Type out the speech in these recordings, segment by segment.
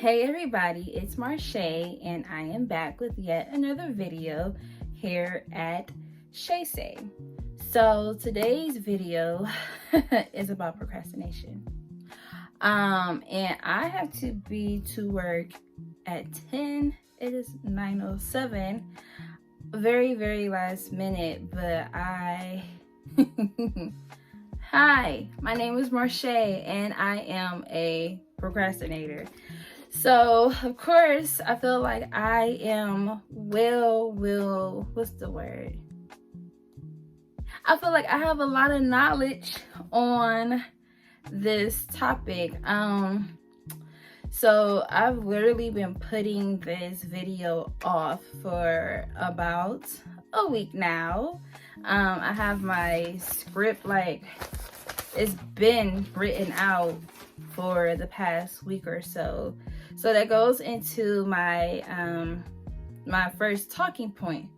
Hey everybody, it's Marche and I am back with yet another video here at Shay Say. So today's video is about procrastination. And I have to be to work at 10. It is 9:07. Very last minute, but Hi, my name is Marche and I am a procrastinator. So, of course, I feel like I am what's the word? I feel like I have a lot of knowledge on this topic. So I've literally been putting this video off for about a week now. I have my script, like, it's been written out for the past week or so. So that goes into my my first talking point.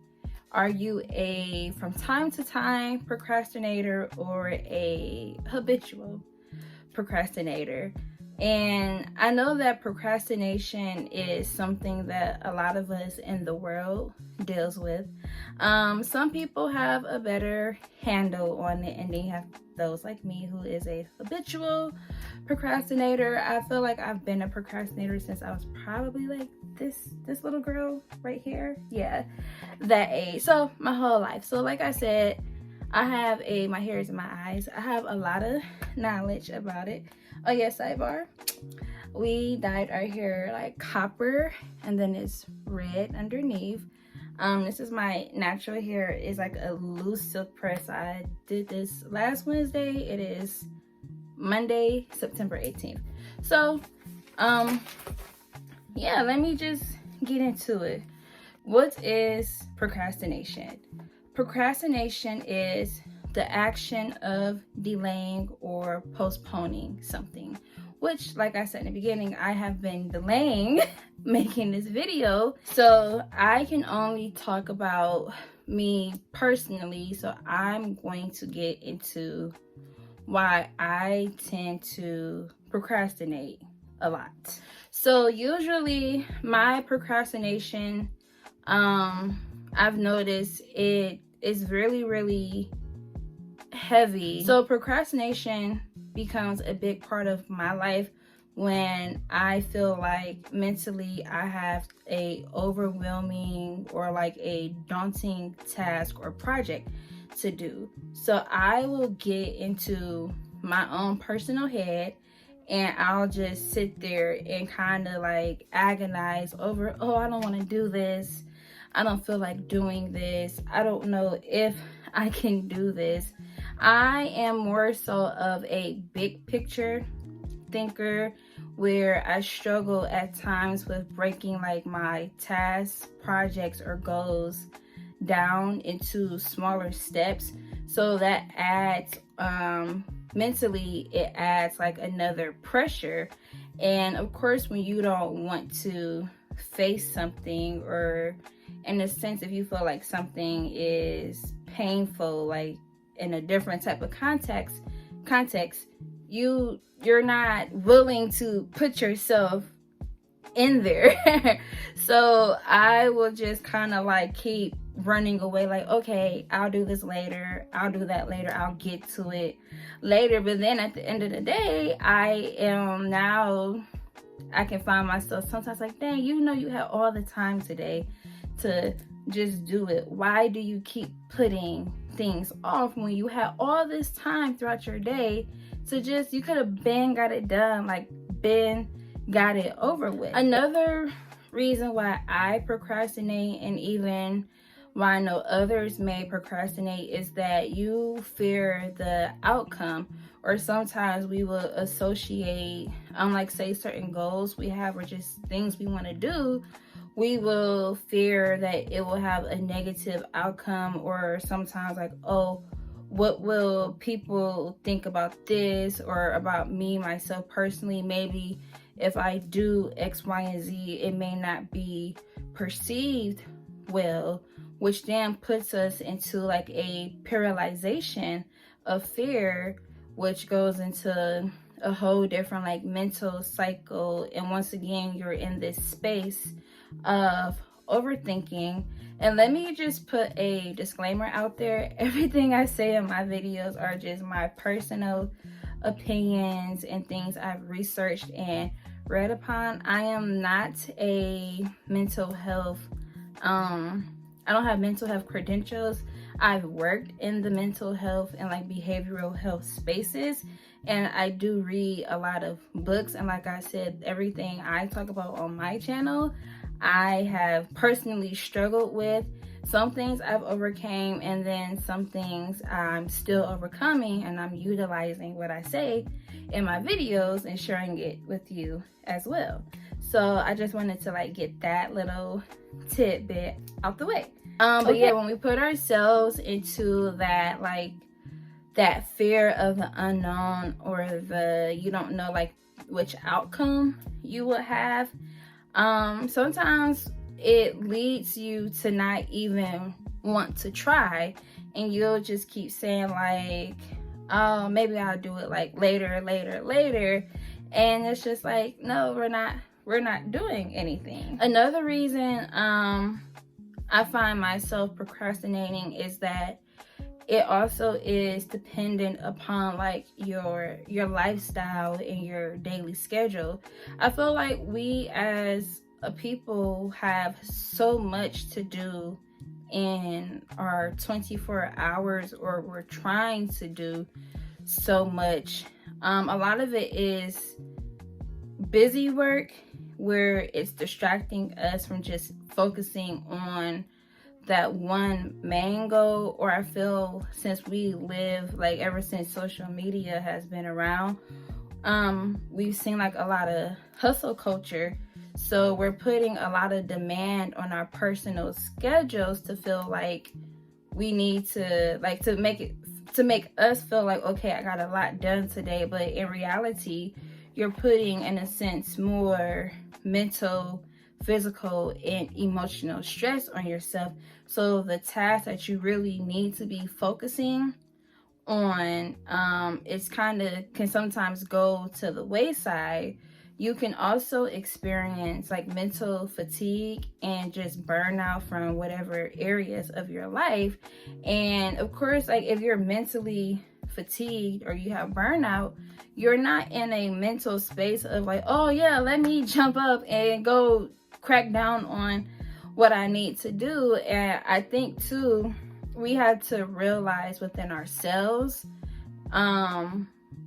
Are you a from time to time procrastinator or a habitual procrastinator? And I know that procrastination is something that a lot of us in the world deals with. Some people have a better handle on it, and they have those like me who is a habitual procrastinator. I feel like I've been a procrastinator since I was probably like this little girl right here. Yeah, that age. So my whole life. So like I said, I have my hair is in my eyes. I have a lot of knowledge about it. Oh yeah, sidebar. We dyed our hair like copper and then it's red underneath. This is my natural hair. It's like a loose silk press. I did this last Wednesday. It is Monday, September 18th. So, yeah, let me just get into it. What is procrastination? Procrastination is the action of delaying or postponing something, which, like I said in the beginning, I have been delaying making this video. So I can only talk about me personally. So I'm going to get into why I tend to procrastinate a lot. So usually my procrastination, I've noticed it is really heavy. So procrastination becomes a big part of my life when I feel like mentally I have a overwhelming or like a daunting task or project to do. So I will get into my own personal head and I'll just sit there and kind of like agonize over, oh, I don't want to do this. I don't feel like doing this. I don't know if I can do this. I am more so of a big picture thinker where I struggle at times with breaking like my tasks, projects, or goals down into smaller steps. So that adds, mentally, it adds like another pressure. And of course, when you don't want to face something, or in a sense, if you feel like something is painful, like in a different type of context, you're not willing to put yourself in there. So I will just kind of like keep running away, like, okay, I'll do this later, I'll do that later, I'll get to it later. But then at the end of the day, I can find myself sometimes like, dang, you had all the time today to just do it. Why do you keep putting things off when you have all this time throughout your day to just, you could have got it done, like got it over with. Another reason why I procrastinate, and even why I know others may procrastinate, is that you fear the outcome. Or sometimes we will associate, like say certain goals we have or just things we want to do, we will fear that it will have a negative outcome. Or sometimes like, oh, what will people think about this, or about me, myself personally? Maybe if I do X, Y, and Z, it may not be perceived well, which then puts us into like a paralyzation of fear, which goes into a whole different like mental cycle, and once again you're in this space of overthinking. And let me just put a disclaimer out there: everything I say in my videos are just my personal opinions and things I've researched and read upon. I am not a mental health I don't have mental health credentials. I've worked in the mental health and like behavioral health spaces, and I do read a lot of books. And like I said, everything I talk about on my channel, I have personally struggled with. Some things I've overcame, and then some things I'm still overcoming, and I'm utilizing what I say in my videos and sharing it with you as well. So I just wanted to like get that little tidbit out the way. But yeah, when we put ourselves into that like that fear of the unknown, or the you don't know like which outcome you will have, sometimes it leads you to not even want to try, and you'll just keep saying like, oh, maybe I'll do it like later, and it's just like, no, we're not doing anything. Another reason I find myself procrastinating is that it also is dependent upon like your lifestyle and your daily schedule. I feel like we as a people have so much to do in our 24 hours, or we're trying to do so much. A lot of it is busy work where it's distracting us from just focusing on that one main goal. Or I feel since we live, like ever since social media has been around, we've seen like a lot of hustle culture. So we're putting a lot of demand on our personal schedules to feel like we need to like to make us feel like, okay, I got a lot done today. But in reality, you're putting, in a sense, more mental, physical, and emotional stress on yourself. So the task that you really need to be focusing on, it's kind of can sometimes go to the wayside. You can also experience like mental fatigue and just burnout from whatever areas of your life. And of course, like if you're mentally fatigued or you have burnout, you're not in a mental space of like, oh yeah, let me jump up and go crack down on what I need to do. And I think too, we have to realize within ourselves,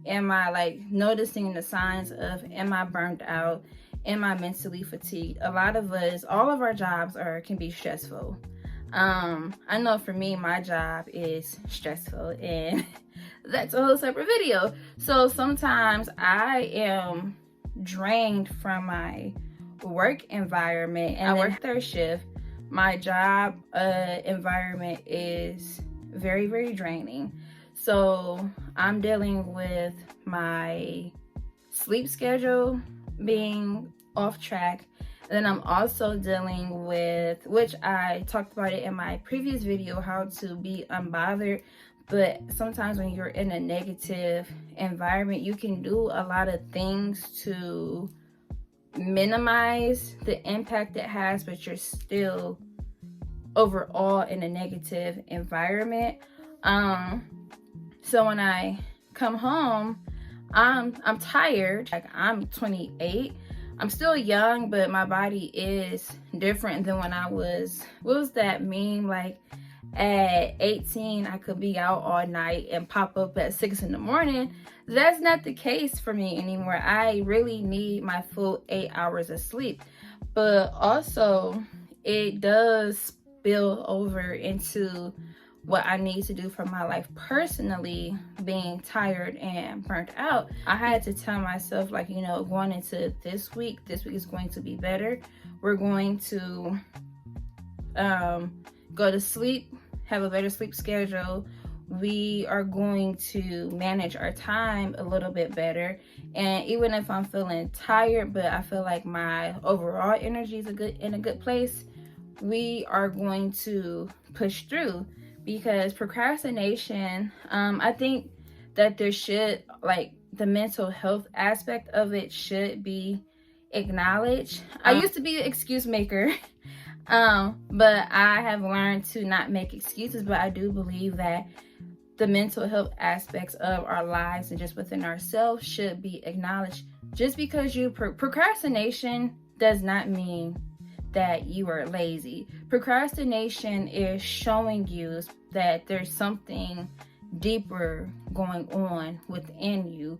am I like noticing the signs of, am I burnt out? Am I mentally fatigued? A lot of us, all of our jobs can be stressful. I know for me, my job is stressful, and that's a whole separate video. So sometimes I am drained from my work environment, and I work third shift. My job environment is very, very draining. So I'm dealing with my sleep schedule being off track. Then I'm also dealing with, which I talked about it in my previous video, how to be unbothered. But sometimes when you're in a negative environment, you can do a lot of things to minimize the impact it has, but you're still overall in a negative environment. So when I come home, I'm tired. Like, I'm 28. I'm still young, but my body is different than when I was, what was that meme? Like at 18, I could be out all night and pop up at 6 in the morning. That's not the case for me anymore. I really need my full 8 hours of sleep. But also, it does spill over into what I need to do for my life personally, being tired and burnt out. I had to tell myself, like, you know, going into this week is going to be better. We're going to go to sleep, have a better sleep schedule. We are going to manage our time a little bit better. And even if I'm feeling tired, but I feel like my overall energy is in a good place, we are going to push through. Because procrastination, I think that there should, like, the mental health aspect of it should be acknowledged. I used to be an excuse maker, but I have learned to not make excuses. But I do believe that the mental health aspects of our lives and just within ourselves should be acknowledged. Just because you procrastination does not mean that you are lazy. Procrastination is showing you that there's something deeper going on within you,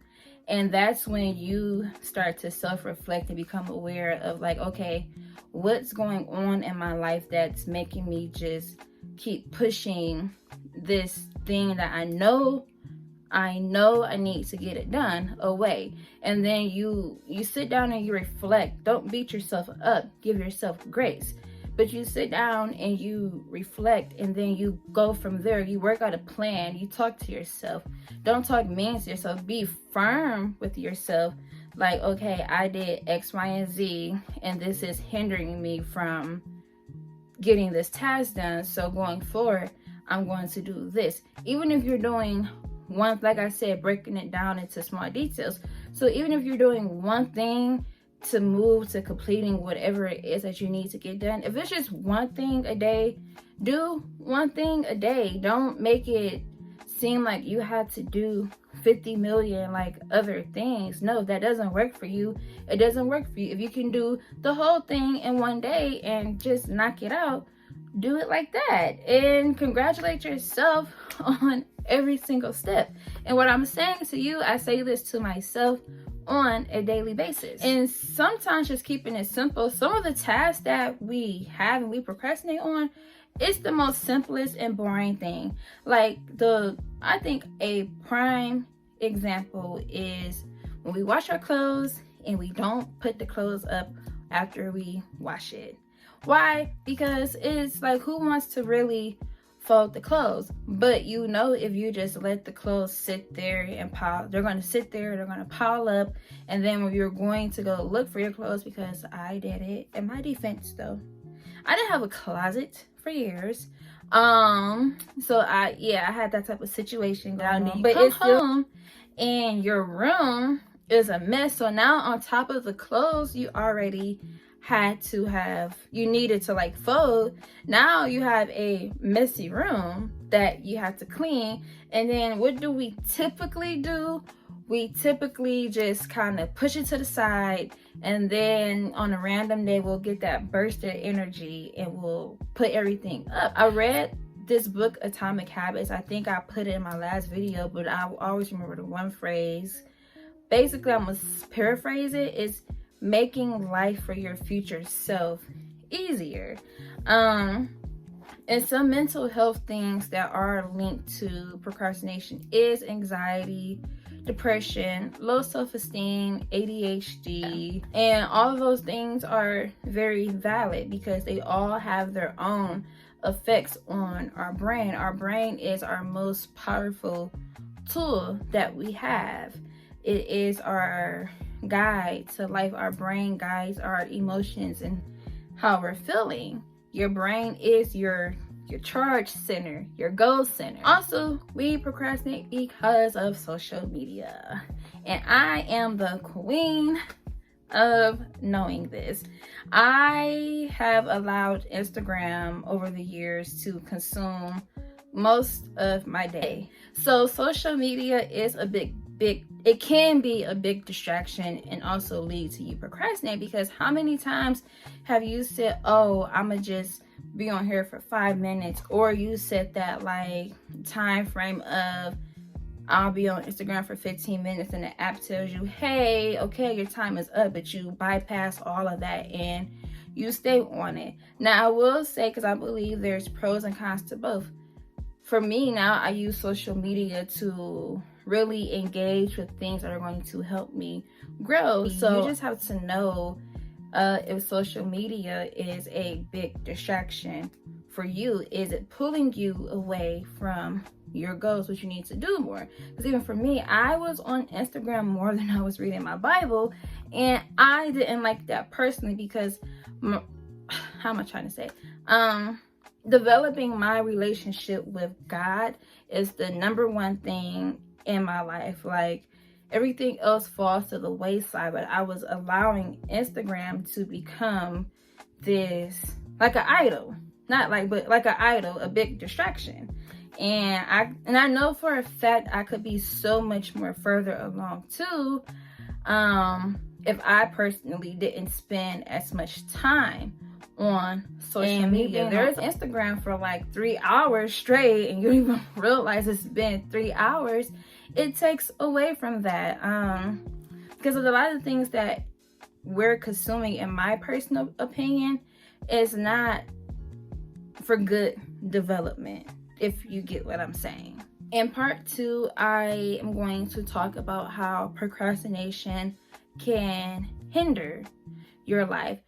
and that's when you start to self-reflect and become aware of like, okay, what's going on in my life that's making me just keep pushing this thing that I know I need to get it done away. And then you sit down and you reflect. Don't beat yourself up, give yourself grace, but you sit down and you reflect, and then you go from there. You work out a plan, you talk to yourself. Don't talk mean to yourself. Be firm with yourself, like, okay, I did X, Y, and Z, and this is hindering me from getting this task done, so going forward I'm going to do this. Even if you're doing one, like I said, breaking it down into small details. So even if you're doing one thing to move to completing whatever it is that you need to get done, if it's just one thing a day, do one thing a day. Don't make it seem like you have to do 50 million like other things. No, that doesn't work for you. It doesn't work for you. If you can do the whole thing in one day and just knock it out, do it like that, and congratulate yourself on every single step. And what I'm saying to you, I say this to myself on a daily basis. And sometimes just keeping it simple. Some of the tasks that we have and we procrastinate on, it's the most simplest and boring thing. Like I think a prime example is when we wash our clothes and we don't put the clothes up after we wash it. Why? Because it's like, who wants to really fold the clothes? But you know, if you just let the clothes sit there and pile, they're going to sit there, they're going to pile up, and then when you're going to go look for your clothes, because I did it in my defense though, I didn't have a closet for years, so I had that type of situation going on. But it's home and your room is a mess, so now on top of the clothes you already needed to like fold, now you have a messy room that you have to clean. And then what do? We typically just kind of push it to the side, and then on a random day we'll get that burst of energy and we'll put everything up. I read this book, Atomic Habits. I think I put it in my last video, but I always remember the one phrase. Basically, I'm gonna paraphrase it. It's making life for your future self easier. And some mental health things that are linked to procrastination is anxiety, depression, low self-esteem, ADHD, and all of those things are very valid because they all have their own effects on our brain. Our brain is our most powerful tool that we have. It is our guide to life. Our brain guides our emotions and how we're feeling. Your brain is your charge center, your goal center. Also, we procrastinate because of social media, and I am the queen of knowing this. I have allowed Instagram over the years to consume most of my day. So social media is a big it can be a big distraction and also lead to you procrastinate, because how many times have you said, oh, I'ma just be on here for 5 minutes, or you set that like time frame of I'll be on Instagram for 15 minutes and the app tells you, hey, okay, your time is up, but you bypass all of that and you stay on it. Now I will say, because I believe there's pros and cons to both. For me now, I use social media to really engage with things that are going to help me grow. So you just have to know if social media is a big distraction for you. Is it pulling you away from your goals, what you need to do more? Because even for me, I was on Instagram more than I was reading my Bible, and I didn't like that personally because how am I trying to say? Developing my relationship with God is the number one thing in my life. Like, everything else falls to the wayside. But I was allowing Instagram to become this, like an idol, not like, but like an idol, a big distraction. And I know for a fact I could be so much more further along too, if I personally didn't spend as much time on social media. There's Instagram for like 3 hours straight and you don't even realize it's been 3 hours. It takes away from that, because of a lot of the things that we're consuming, in my personal opinion, is not for good development, if you get what I'm saying. In part 2, I am going to talk about how procrastination can hinder your life.